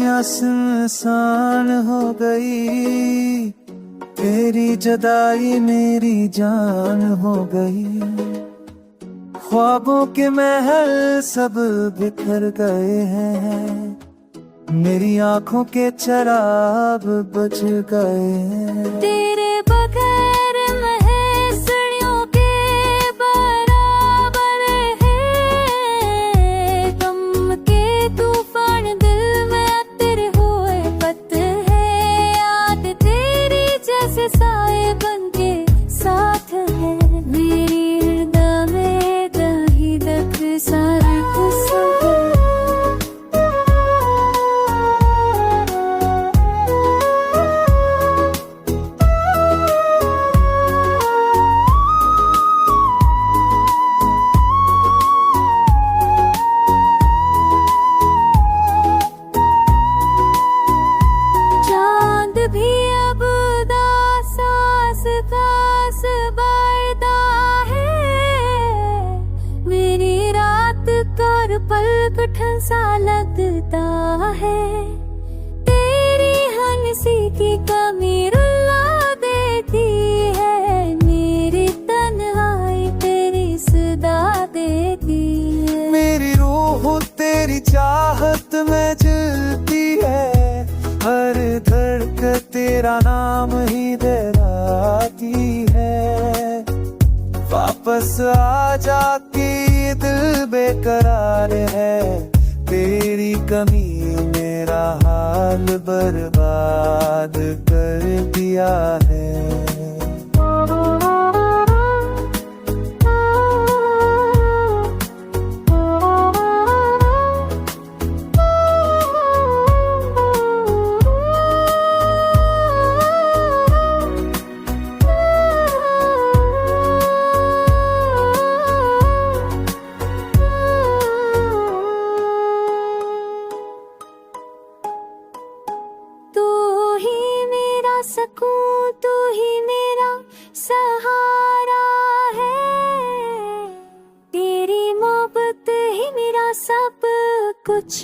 दुनिया सुनसान हो गई, तेरी जुदाई मेरी जान हो गई। ख्वाबों के महल सब बिखर गए हैं, मेरी आंखों के चराग बुझ गए हैं। तेरे बगैर महसड़ियों के बराबर है, गम के तूफान दिल में तेरे हुए पत है। याद तेरी जैसे साए बन के साथ है, मेरी हृदय में दही दक सारा भी अब दास खास बढ़ता है, मेरी रात कर पलक ठसा लगता है। तेरी हंसी की कमी रुला देती है, मेरी तन्हाई तेरी सदा देती है। मेरी रूह तेरी चाहत में जलती है, हर धड़कन तेरा नाम ही दोहराती है। वापस आ जाके ये दिल बेकरार है, तेरी कमी मेरा हाल बर्बाद कर दिया है। सकूं तू ही मेरा सहारा है, तेरी मोहब्बत ही मेरा सब कुछ